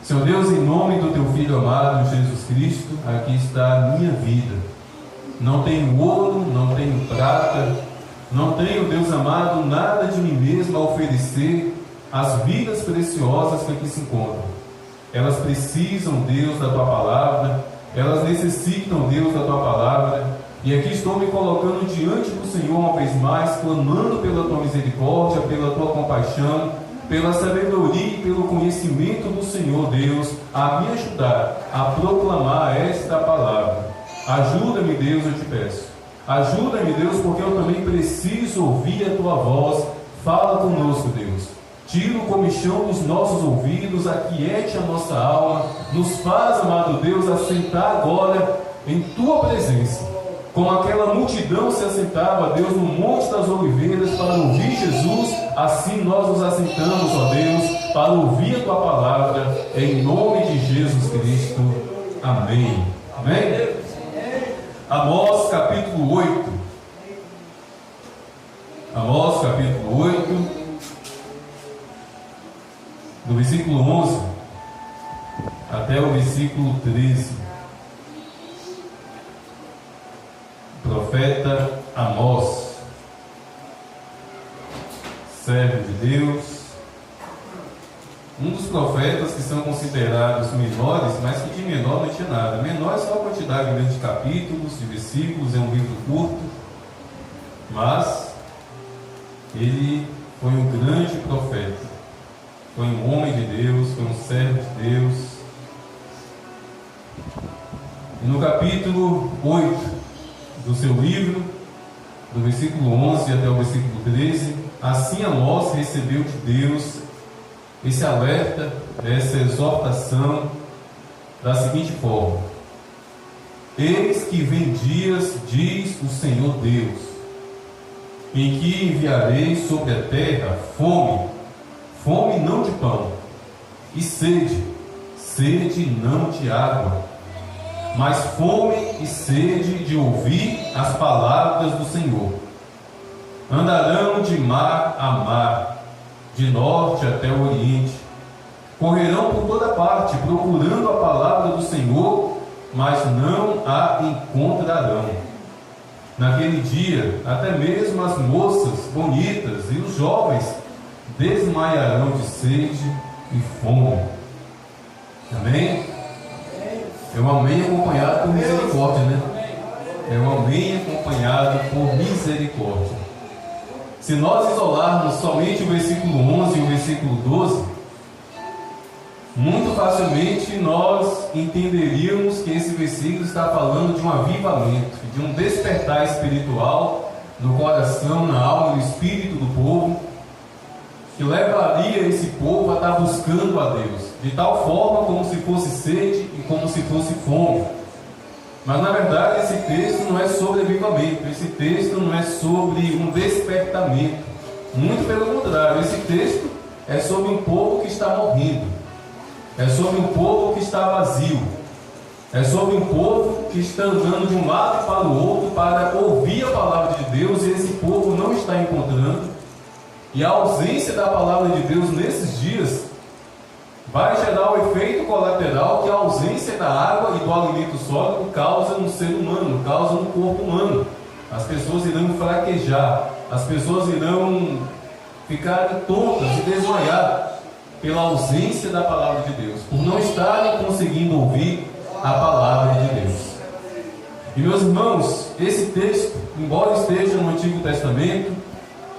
Senhor Deus, em nome do Teu Filho amado, Jesus Cristo, aqui está a minha vida. Não tenho ouro, não tenho prata, não tenho, Deus amado, nada de mim mesmo a oferecer às vidas preciosas que aqui se encontram. Elas precisam, Deus, da Tua palavra, elas necessitam, Deus, da Tua palavra, e aqui estou me colocando diante do Senhor uma vez mais, clamando pela Tua misericórdia, pela Tua compaixão, pela sabedoria e pelo conhecimento do Senhor, Deus, a me ajudar a proclamar esta palavra. Ajuda-me, Deus, eu te peço. Ajuda-me, Deus, porque eu também preciso ouvir a Tua voz. Fala conosco, Deus. Tira o comichão dos nossos ouvidos, aquiete a nossa alma, nos faz, amado Deus, assentar agora em Tua presença. Como aquela multidão se assentava, Deus, no Monte das Oliveiras para ouvir Jesus, assim nós nos assentamos, ó Deus, para ouvir a Tua palavra, em nome de Jesus Cristo. Amém. Amém? Amós capítulo 8. Amós capítulo 8, do versículo 11 até o versículo 13. Profeta Amós, servo de Deus, um dos profetas que são considerados menores, mas que de menor não tinha nada. Menor é só a quantidade de capítulos, de versículos, é um livro curto, mas ele foi um grande profeta, foi um homem de Deus, foi um servo de Deus. E no capítulo 8 do seu livro, do versículo 11 até o versículo 13, assim Amós recebeu de Deus esse alerta, essa exortação, da seguinte forma: eis que vem dias, diz o Senhor Deus, em que enviarei sobre a terra fome, fome não de pão, e sede, sede não de água, mas fome e sede de ouvir as palavras do Senhor. Andarão de mar a mar, de norte até o oriente, correrão por toda parte, procurando a palavra do Senhor, mas não a encontrarão. Naquele dia, até mesmo as moças bonitas e os jovens desmaiarão de sede e fome. Amém? É um amém acompanhado por misericórdia, né? É um amém acompanhado por misericórdia. Se nós isolarmos somente o versículo 11 e o versículo 12, muito facilmente nós entenderíamos que esse versículo está falando de um avivamento, de um despertar espiritual no coração, na alma e no espírito do povo, que levaria esse povo a estar buscando a Deus, de tal forma como se fosse sede e como se fosse fome. Mas na verdade esse texto não é sobre avivamento, esse texto não é sobre um despertamento, muito pelo contrário, esse texto é sobre um povo que está morrendo, é sobre um povo que está vazio, é sobre um povo que está andando de um lado para o outro para ouvir a palavra de Deus, e esse povo não está encontrando. E a ausência da palavra de Deus nesses dias vai gerar o efeito colateral que a ausência da água e do alimento sólido causa no ser humano, causa no corpo humano. As pessoas irão fraquejar, as pessoas irão ficar tontas e desmaiar pela ausência da palavra de Deus, por não estarem conseguindo ouvir a palavra de Deus. E meus irmãos, esse texto, embora esteja no Antigo Testamento,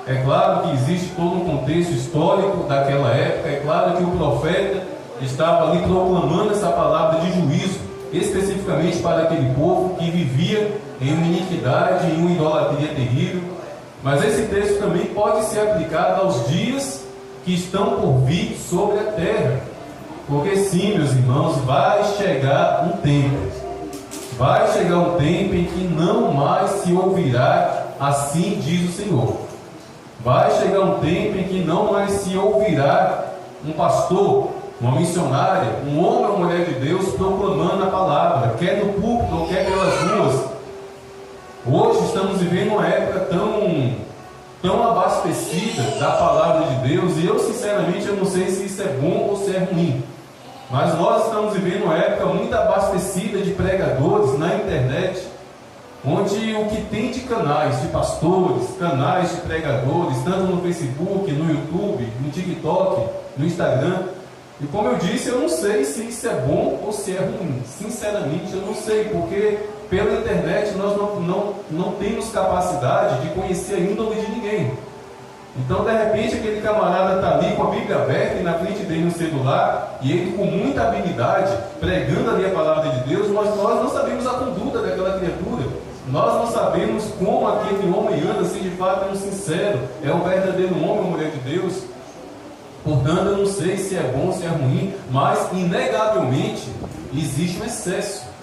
é claro que existe todo um contexto histórico daquela época, é claro que o profeta estava ali proclamando essa palavra de juízo, especificamente para aquele povo que vivia em uma iniquidade, em uma idolatria terrível. Mas esse texto também pode ser aplicado aos dias que estão por vir sobre a terra, porque sim, meus irmãos, vai chegar um tempo em que não mais se ouvirá, assim diz o Senhor. Vai chegar um tempo em que não mais se ouvirá um pastor, uma missionária, um homem ou mulher de Deus proclamando a palavra, quer no púlpito ou quer pelas ruas. Hoje estamos vivendo uma época tão abastecida da palavra de Deus, e eu sinceramente não sei se isso é bom ou se é ruim. Mas nós estamos vivendo uma época muito abastecida de pregadores na internet, onde o que tem de canais de pastores, canais de pregadores, tanto no Facebook, no YouTube, no TikTok, no Instagram. E como eu disse, eu não sei se isso é bom ou se é ruim. Sinceramente, eu não sei, porque pela internet nós não temos capacidade de conhecer a índole de ninguém. Então, de repente, aquele camarada está ali com a Bíblia aberta e na frente dele no celular, e ele com muita habilidade, pregando ali a palavra de Deus, mas nós não sabemos a conduta daquela criatura. Nós não sabemos como aquele homem anda, se de fato é um sincero, é um verdadeiro homem ou mulher de Deus. Portanto, eu não sei se é bom ou se é ruim, mas inegavelmente existe um excesso.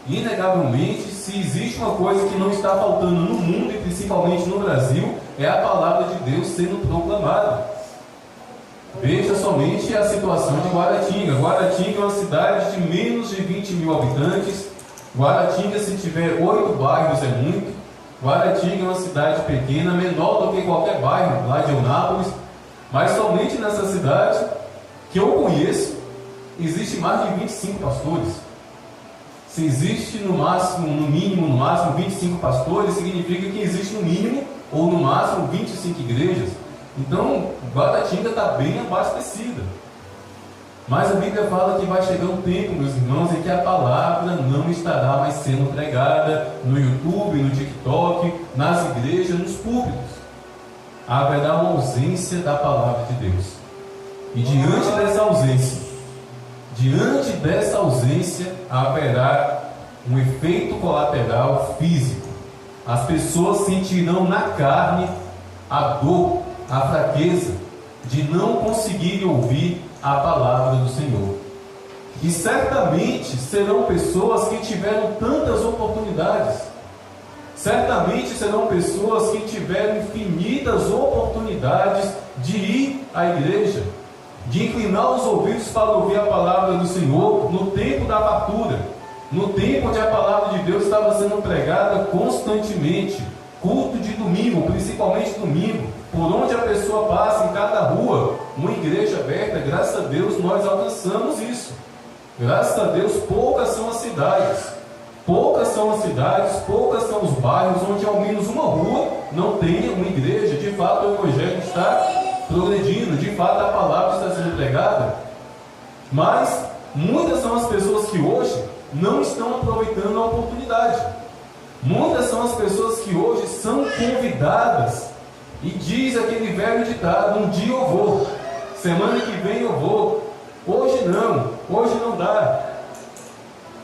Inegavelmente, se existe uma coisa que não está faltando no mundo e principalmente no Brasil, é a palavra de Deus sendo proclamada. Veja somente a situação de Guaratinga. Guaratinga é uma cidade de menos de 20 mil habitantes. Guaratinga, se tiver 8 bairros, é muito. Guaratinga é uma cidade pequena, menor do que qualquer bairro lá de Eunápolis. Mas somente nessa cidade, que eu conheço, existe mais de 25 pastores. Se existe no mínimo 25 pastores, significa que existe no mínimo ou no máximo 25 igrejas. Então, Guaratinga está bem abastecida. Mas a Bíblia fala que vai chegar um tempo, meus irmãos, em que a palavra não estará mais sendo pregada no YouTube, no TikTok, nas igrejas, nos púlpitos. Haverá uma ausência da palavra de Deus. E diante dessa ausência, haverá um efeito colateral físico. As pessoas sentirão na carne a dor, a fraqueza de não conseguirem ouvir a palavra do Senhor. E certamente serão pessoas que tiveram tantas oportunidades. Certamente serão pessoas que tiveram infinitas oportunidades de ir à igreja, de inclinar os ouvidos para ouvir a palavra do Senhor no tempo da fartura, no tempo onde a palavra de Deus estava sendo pregada constantemente, culto de domingo, principalmente domingo, por onde a pessoa passa, em cada rua, uma igreja aberta. Graças a Deus nós alcançamos isso. Graças a Deus poucas são as cidades, poucas são os bairros onde ao menos uma rua não tenha uma igreja. De fato o Evangelho está progredindo, de fato a palavra está sendo pregada, mas muitas são as pessoas que hoje não estão aproveitando a oportunidade. Muitas são as pessoas que hoje são convidadas e diz aquele velho ditado: um dia eu vou, semana que vem eu vou, hoje não dá.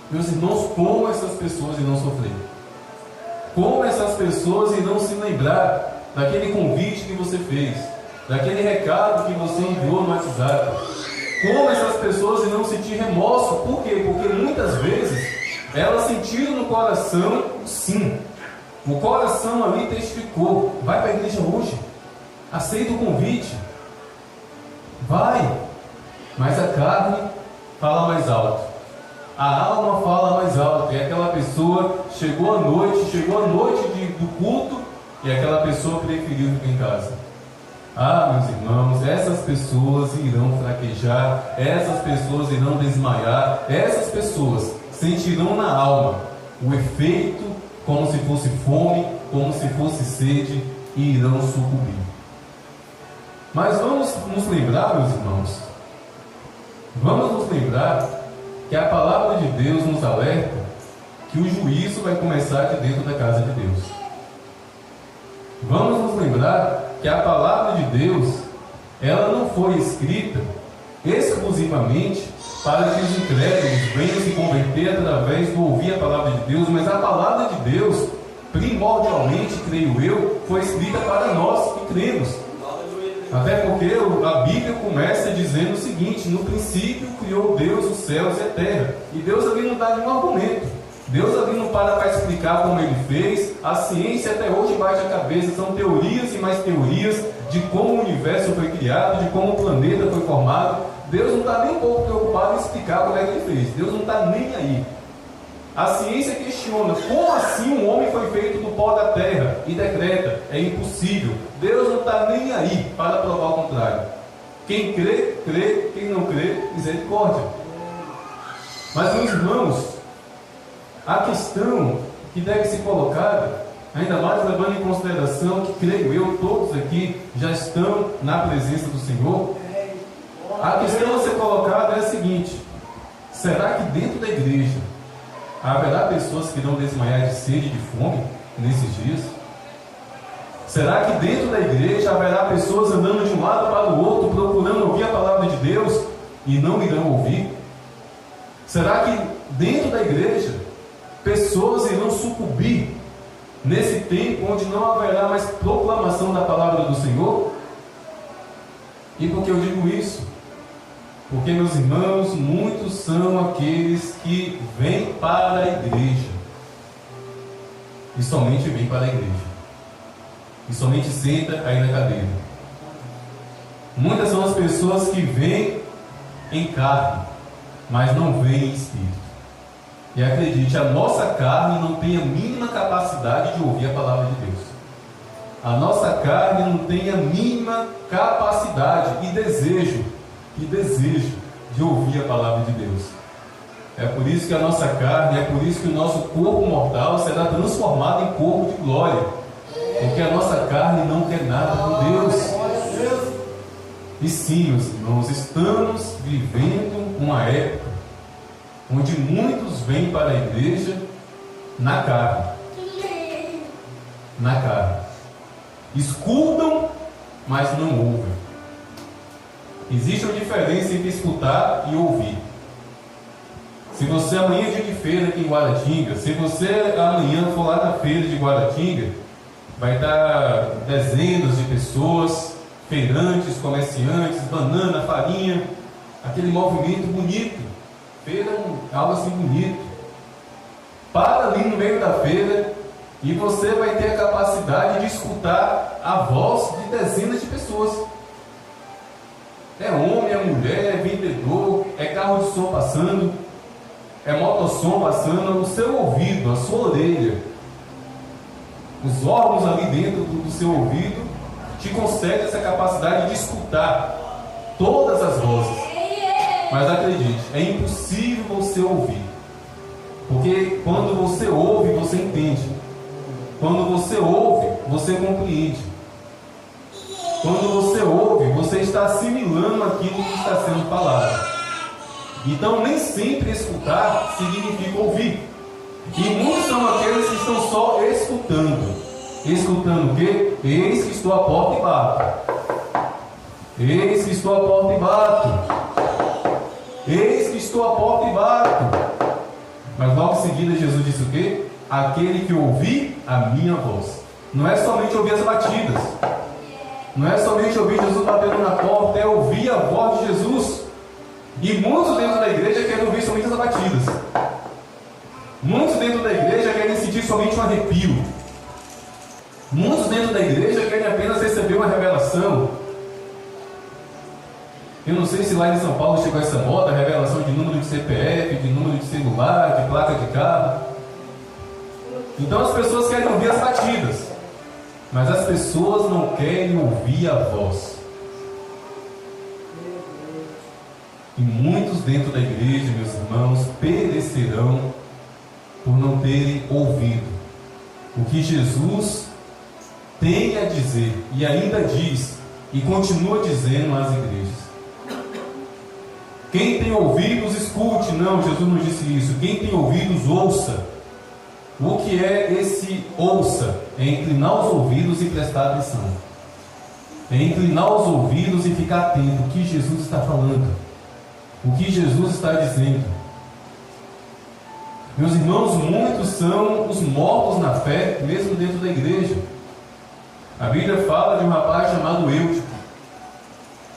Meus irmãos, como essas pessoas irão sofrer? Como essas pessoas irão se lembrar daquele convite que você fez, daquele recado que você enviou no WhatsApp? Como essas pessoas irão sentir remorso? Por quê? Porque muitas vezes elas sentiram no coração sim. O coração ali testificou: vai para a igreja hoje, aceita o convite, vai. Mas a carne fala mais alto, a alma fala mais alto. E aquela pessoa chegou à noite do culto, e aquela pessoa preferiu ficar em casa. Ah, meus irmãos, essas pessoas irão fraquejar, essas pessoas irão desmaiar, essas pessoas sentirão na alma o efeito como se fosse fome, como se fosse sede, e irão sucumbir. Mas vamos nos lembrar, meus irmãos, que a palavra de Deus nos alerta que o juízo vai começar de dentro da casa de Deus. Vamos nos lembrar que a palavra de Deus, ela não foi escrita exclusivamente para que os incrédulos venham se converter através do ouvir a palavra de Deus, mas a palavra de Deus, primordialmente, creio eu, foi escrita para nós que cremos. Até porque a Bíblia começa dizendo o seguinte: no princípio criou Deus os céus e a terra. E Deus ali não dá nenhum argumento. Deus ali não para explicar como Ele fez. A ciência até hoje bate a cabeça. São teorias e mais teorias de como o universo foi criado, de como o planeta foi formado. Deus não está nem um pouco preocupado em explicar como é que Ele fez. Deus não está nem aí. A ciência questiona: como assim um homem foi feito do pó da terra? E decreta: é impossível. Deus não está nem aí para provar o contrário. Quem crê, crê. Quem não crê, misericórdia. Mas, meus irmãos, a questão que deve ser colocada, ainda mais levando em consideração que, creio eu, todos aqui já estão na presença do Senhor, a questão a ser colocada é a seguinte: será que dentro da igreja haverá pessoas que vão desmaiar de sede e de fome nesses dias? Será que dentro da igreja haverá pessoas andando de um lado para o outro, procurando ouvir a palavra de Deus e não irão ouvir? Será que dentro da igreja pessoas irão sucumbir nesse tempo onde não haverá mais proclamação da palavra do Senhor? E por que eu digo isso? Porque, meus irmãos, muitos são aqueles que vêm para a igreja e somente vêm para a igreja e somente senta aí na cadeira. Muitas são as pessoas que vêm em carne, mas não vêm em espírito. E acredite, a nossa carne não tem a mínima capacidade de ouvir a palavra de Deus. A nossa carne não tem a mínima capacidade e desejo de ouvir a palavra de Deus. É por isso que a nossa carne, é por isso que o nosso corpo mortal será transformado em corpo de glória. Porque a nossa carne não quer nada com Deus. E sim, meus irmãos, estamos vivendo uma época onde muitos vêm para a igreja na carne. Na carne. Escutam, mas não ouvem. Existe uma diferença entre escutar e ouvir. Se você amanhã é dia de feira aqui em Guaratinga, se você amanhã for lá na feira de Guaratinga, vai estar dezenas de pessoas, feirantes, comerciantes, banana, farinha, aquele movimento bonito. Feira é algo assim bonito. Para ali no meio da feira e você vai ter a capacidade de escutar a voz de dezenas de pessoas. É homem, é mulher, é vendedor, é carro de som passando, é motossom passando, no seu ouvido, a sua orelha, os órgãos ali dentro do seu ouvido te concedem essa capacidade de escutar todas as vozes. Mas acredite, é impossível você ouvir, porque quando você ouve, você entende. Quando você ouve, você compreende. Quando você ouve, você está assimilando aquilo que está sendo falado. Então, nem sempre escutar significa ouvir. E muitos são aqueles que estão só escutando. Escutando o quê? Eis que estou à porta e bato. Eis que estou à porta e bato. Eis que estou à porta e bato. Mas logo em seguida Jesus disse o quê? Aquele que ouvir a minha voz. Não é somente ouvir as batidas. Não é somente ouvir Jesus batendo na porta, é ouvir a voz de Jesus. E muitos dentro da igreja querem ouvir somente as batidas. Muitos dentro da igreja querem sentir somente um arrepio. Muitos dentro da igreja querem apenas receber uma revelação. Eu não sei se lá em São Paulo chegou essa moda, revelação de número de CPF, de número de celular, de placa de carro. Então as pessoas querem ouvir as batidas, mas as pessoas não querem ouvir a voz. E muitos dentro da igreja, meus irmãos, perecerão por não terem ouvido o que Jesus tem a dizer, e ainda diz, e continua dizendo às igrejas. Quem tem ouvidos, escute. Não, Jesus não disse isso. Quem tem ouvidos, ouça. O que é esse ouça? É inclinar os ouvidos e prestar atenção. É inclinar os ouvidos e ficar atento. O que Jesus está falando? O que Jesus está dizendo? Meus irmãos, muitos são os mortos na fé, mesmo dentro da igreja. A Bíblia fala de um rapaz chamado Eutico.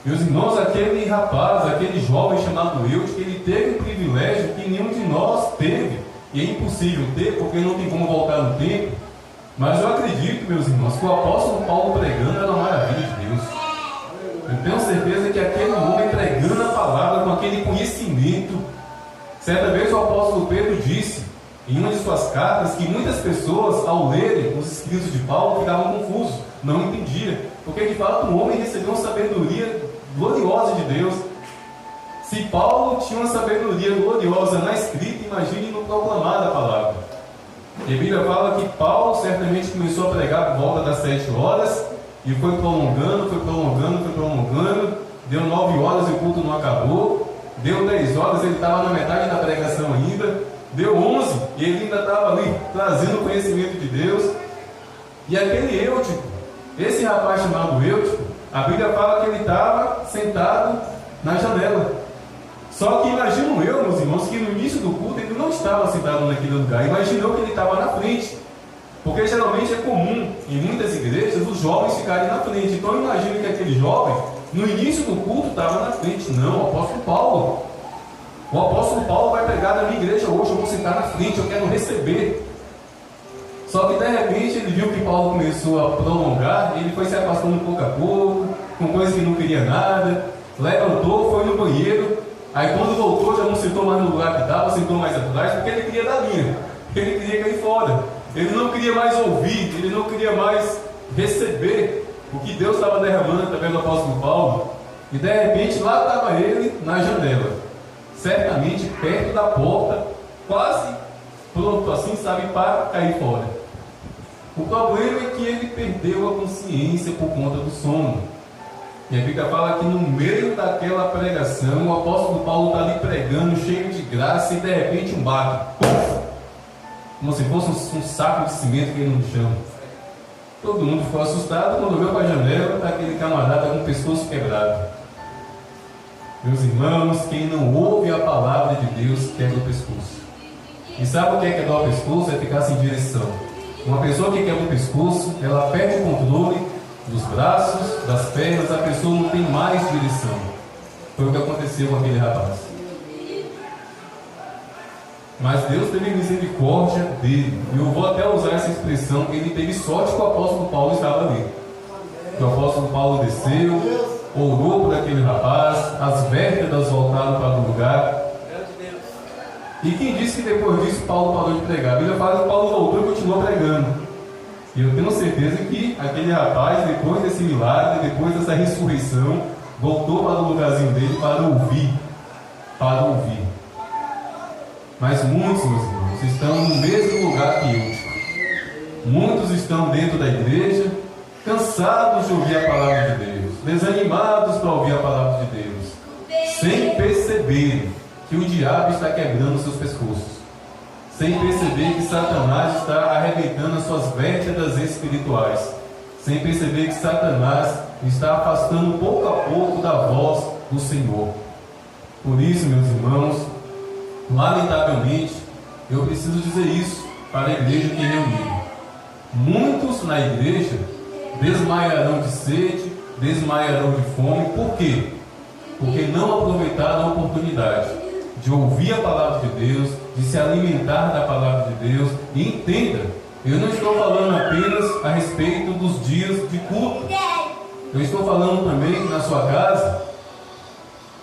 Meus irmãos, aquele rapaz, aquele jovem chamado Eutico, ele teve um privilégio que nenhum de nós teve. E é impossível ter, porque não tem como voltar no tempo. Mas eu acredito, meus irmãos, que o apóstolo Paulo pregando era uma maravilha de Deus. Eu tenho certeza que aquele homem pregando a palavra com aquele conhecimento. Certa vez o apóstolo Pedro disse, em uma de suas cartas, que muitas pessoas, ao lerem os escritos de Paulo, ficavam confusos, não entendiam. Porque de fato o homem recebeu uma sabedoria gloriosa de Deus. Se Paulo tinha uma sabedoria gloriosa na escrita, imagine no proclamar da palavra. E a Bíblia fala que Paulo certamente começou a pregar por volta das 7 horas e foi prolongando, deu 9 horas e o culto não acabou, deu 10 horas, ele estava na metade da pregação ainda, deu 11 e ele ainda estava ali trazendo o conhecimento de Deus. E aquele Eutico, esse rapaz chamado Eutico, a Bíblia fala que ele estava sentado na janela. Só que imagino eu, meus irmãos, que no início do culto ele não estava sentado naquele lugar, imaginou que ele estava na frente, porque geralmente é comum em muitas igrejas os jovens ficarem na frente. Então eu imagino que aquele jovem no início do culto estava na frente. Não, o apóstolo Paulo vai pregar na minha igreja hoje, eu vou sentar na frente, eu quero receber. Só que de repente ele viu que Paulo começou a prolongar, ele foi se afastando pouco a pouco, com coisas que não queria nada, levantou, foi no banheiro. Aí quando voltou já não sentou mais no lugar que estava, sentou mais atrás, porque ele queria dar linha, ele queria cair fora, ele não queria mais ouvir, ele não queria mais receber o que Deus estava derramando através do apóstolo Paulo. E de repente lá estava ele na janela, certamente perto da porta, quase pronto assim, sabe, para cair fora. O problema é que ele perdeu a consciência por conta do sono. E a Bíblia fala que no meio daquela pregação, o apóstolo Paulo está ali pregando, cheio de graça, e de repente um baque, como se fosse um saco de cimento que ele no chão. Todo mundo ficou assustado quando olhou para a janela, está aquele camarada com o pescoço quebrado. Meus irmãos, quem não ouve a palavra de Deus quebra o pescoço. E sabe o que é quebrar o pescoço? É ficar sem direção. Uma pessoa que quebra o pescoço, ela perde o controle dos braços, das pernas, a pessoa não tem mais direção. Foi o que aconteceu com aquele rapaz. Mas Deus teve misericórdia dele. E eu vou até usar essa expressão, ele teve sorte que o apóstolo Paulo estava ali. Que o apóstolo Paulo desceu, orou por aquele rapaz, as vértebras voltaram para o lugar. E quem disse que depois disso Paulo parou de pregar? A Bíblia fala que Paulo voltou e continuou pregando. E eu tenho certeza que aquele rapaz, depois desse milagre, depois dessa ressurreição, voltou para o lugarzinho dele para ouvir. Mas muitos, meus irmãos, estão no mesmo lugar que eu. Muitos estão dentro da igreja, cansados de ouvir a palavra de Deus, desanimados para ouvir a palavra de Deus, sem perceber que o diabo está quebrando seus pescoços, sem perceber que Satanás está arrebentando as suas vértebras espirituais, sem perceber que Satanás está afastando pouco a pouco da voz do Senhor. Por isso, meus irmãos, lamentavelmente, eu preciso dizer isso para a igreja que reuniu. Muitos na igreja desmaiarão de sede, desmaiarão de fome. Por quê? Porque não aproveitaram a oportunidade de ouvir a palavra de Deus, de se alimentar da palavra de Deus. E entenda, eu não estou falando apenas a respeito dos dias de culto, eu estou falando também na sua casa,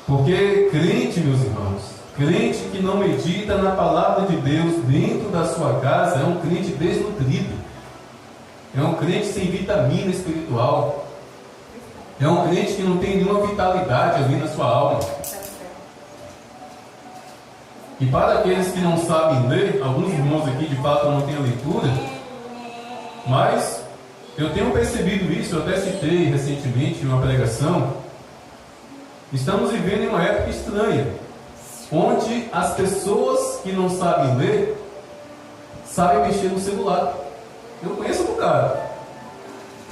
porque crente, meus irmãos, crente que não medita na palavra de Deus dentro da sua casa é um crente desnutrido, é um crente sem vitamina espiritual, é um crente que não tem nenhuma vitalidade ali na sua alma. E para aqueles que não sabem ler, alguns irmãos aqui de fato não têm a leitura, mas eu tenho percebido isso, eu até citei recentemente em uma pregação. Estamos vivendo em uma época estranha, onde as pessoas que não sabem ler, sabem mexer no celular. Eu conheço um cara,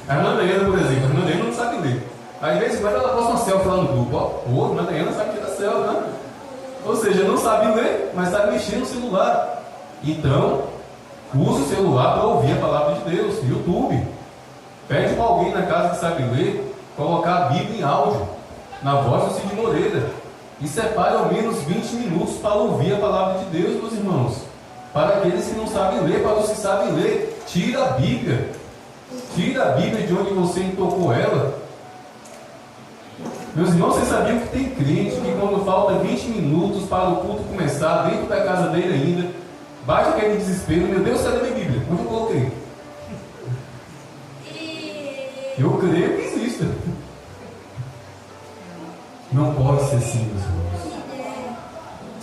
a irmã Daiana, por exemplo, a irmã Daiana não sabe ler. Às vezes ela posta uma selfie lá no grupo, ó, a irmã Daiana sabe tirar selfie, né? Ou seja, não sabe ler, mas sabe mexer no celular. Então, use o celular para ouvir a palavra de Deus, YouTube. Pede para alguém na casa que sabe ler, colocar a Bíblia em áudio, na voz do Cid Moreira. E separe ao menos 20 minutos para ouvir a palavra de Deus, meus irmãos. Para aqueles que não sabem ler, para os que sabem ler, tira a Bíblia. Tira a Bíblia de onde você entocou ela. Meus irmãos, vocês sabiam que tem crente que quando falta 20 minutos para o culto começar, dentro da casa dele ainda, bate aquele desespero: meu Deus, cadê minha Bíblia? Onde eu coloquei? Eu creio que exista. Não pode ser assim, meus irmãos.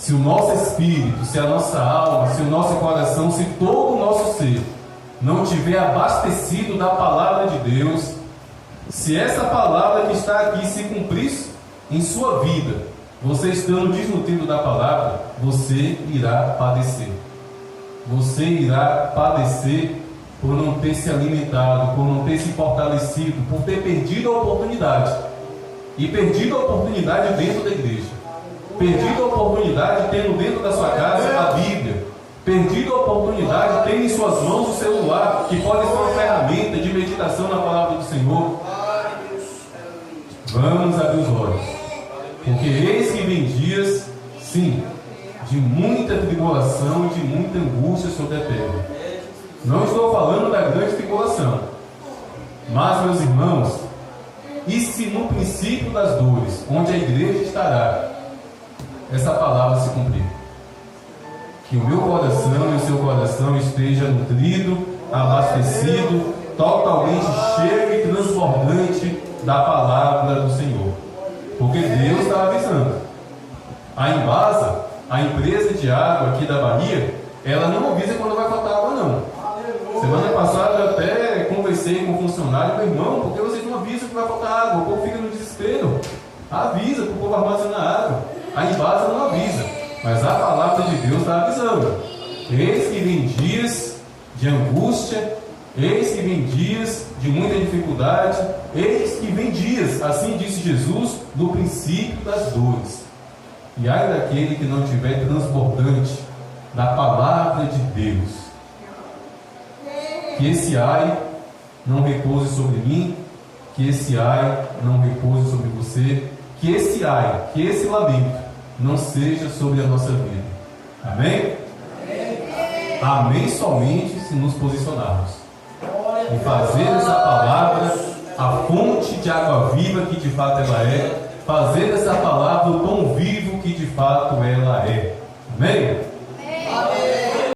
se o nosso espírito, se a nossa alma, se o nosso coração, se todo o nosso ser não tiver abastecido da palavra de Deus, se essa palavra que está aqui se cumprir em sua vida, você estando desnutrido da palavra, você irá padecer. Você irá padecer por não ter se alimentado, por não ter se fortalecido, por ter perdido a oportunidade. E perdido a oportunidade dentro da igreja. Perdido a oportunidade tendo dentro da sua casa a Bíblia. Perdido a oportunidade tendo em suas mãos o celular, que pode ser uma ferramenta de meditação na palavra do Senhor. Vamos abrir os olhos. Porque eis que vem dias, sim, de muita tribulação e de muita angústia sobre a terra. Não estou falando da grande tribulação. Mas, meus irmãos, e se no princípio das dores, onde a igreja estará, essa palavra se cumprir? Que o meu coração e o seu coração esteja nutrido, abastecido, totalmente cheio e transbordante da palavra do Senhor. Porque Deus está avisando. A Embasa, a empresa de água aqui da Bahia, ela não avisa quando vai faltar água, não. Semana passada eu até conversei com o funcionário, meu irmão, por que vocês não avisam que vai faltar água? O povo fica no desespero. Avisa para o povo armazenar água. A Embasa não avisa, mas a palavra de Deus está avisando. Eis que vem dias de angústia, eis que vem dias de muita dificuldade, eis que vem dias, assim disse Jesus, no princípio das dores. E ai daquele que não tiver transbordante da palavra de Deus. Que esse ai não repouse sobre mim, que esse ai não repouse sobre você, que esse ai, que esse lamento não seja sobre a nossa vida. Amém? Amém somente se nos posicionarmos e fazer essa palavra a fonte de água viva que de fato ela é, fazer essa palavra o pão vivo que de fato ela é. Amém?